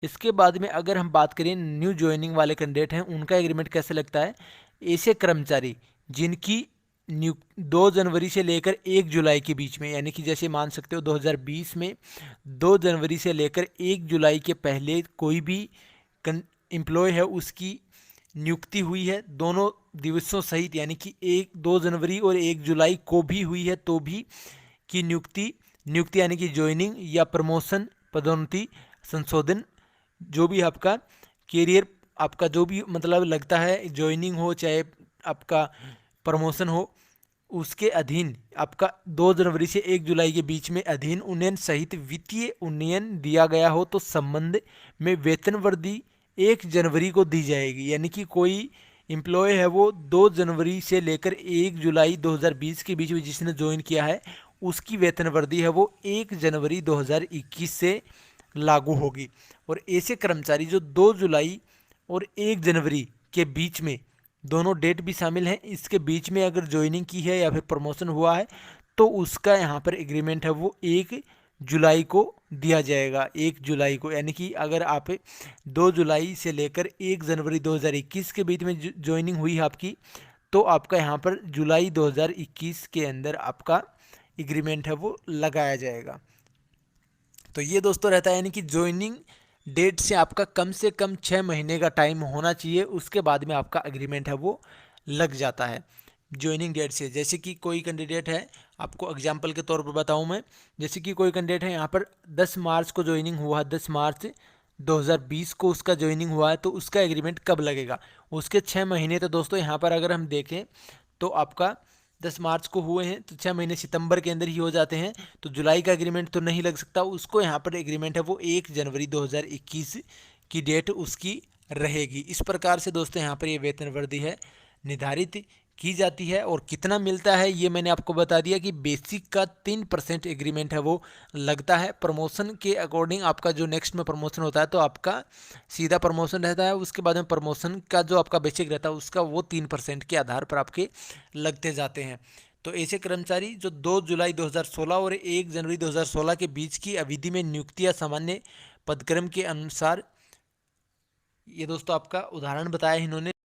इसके बाद में अगर हम बात करें न्यू ज्वाइनिंग वाले कैंडिडेट हैं, उनका एग्रीमेंट कैसे लगता है। ऐसे कर्मचारी जिनकी 2 जनवरी से लेकर 1 जुलाई के बीच में, यानी कि जैसे मान सकते हो 2020 में 2 जनवरी से लेकर 1 जुलाई के पहले कोई भी एम्प्लॉय है उसकी नियुक्ति हुई है दोनों दिवसों सहित, यानी कि 2 जनवरी और 1 जुलाई को भी हुई है तो भी की नियुक्ति यानी कि ज्वाइनिंग या प्रमोशन, पदोन्नति, संशोधन, जो भी आपका कैरियर आपका जो भी मतलब लगता है, ज्वाइनिंग हो चाहे आपका प्रमोशन हो, उसके अधीन आपका 2 जनवरी से 1 जुलाई के बीच में अधीन उन्नयन सहित वित्तीय उन्नयन दिया गया हो तो संबंध में वेतन वृद्धि 1 जनवरी को दी जाएगी। यानी कि कोई एम्प्लॉय है वो 2 जनवरी से लेकर 1 जुलाई 2020 के बीच में जिसने ज्वाइन किया है, उसकी वेतन वृद्धि है वो 1 जनवरी 2021 से लागू होगी। और ऐसे कर्मचारी जो 2 जुलाई और 1 जनवरी के बीच में, दोनों डेट भी शामिल हैं, इसके बीच में अगर ज्वाइनिंग की है या फिर प्रमोशन हुआ है तो उसका यहाँ पर एग्रीमेंट है वो 1 जुलाई को दिया जाएगा। 1 जुलाई को, यानी कि अगर आप 2 जुलाई से लेकर 1 जनवरी 2021 के बीच में ज्वाइनिंग हुई है आपकी, तो आपका यहाँ पर जुलाई 2021 के अंदर आपका एग्रीमेंट है वो लगाया जाएगा। तो ये दोस्तों रहता है, यानी कि ज्वाइनिंग डेट से आपका कम से कम 6 महीने का टाइम होना चाहिए, उसके बाद में आपका एग्रीमेंट है वो लग जाता है ज्वाइनिंग डेट से। जैसे कि कोई कैंडिडेट है, आपको एग्जांपल के तौर पर बताऊं मैं, जैसे कि कोई कैंडिडेट है यहाँ पर 10 मार्च को ज्वाइनिंग हुआ, 10 मार्च 2020 को उसका ज्वाइनिंग हुआ है, तो उसका एग्रीमेंट कब लगेगा, उसके 6 महीने। तो दोस्तों यहाँ पर अगर हम देखें तो आपका 10 मार्च को हुए हैं तो 6 महीने सितंबर के अंदर ही हो जाते हैं, तो जुलाई का एग्रीमेंट तो नहीं लग सकता उसको। यहाँ पर एग्रीमेंट है वो 1 जनवरी 2021 की डेट उसकी रहेगी। इस प्रकार से दोस्तों यहाँ पर ये वेतन वृद्धि है निर्धारित की जाती है। और कितना मिलता है ये मैंने आपको बता दिया कि बेसिक का 3% एग्रीमेंट है वो लगता है। प्रमोशन के अकॉर्डिंग आपका जो नेक्स्ट में प्रमोशन होता है तो आपका सीधा प्रमोशन रहता है, उसके बाद में प्रमोशन का जो आपका बेसिक रहता है उसका वो 3% के आधार पर आपके लगते जाते हैं। तो ऐसे कर्मचारी जो 2 जुलाई 2016 और 1 जनवरी 2016 के बीच की अवधि में नियुक्ति या सामान्य पदक्रम के अनुसार, ये दोस्तों आपका उदाहरण बताया इन्होंने।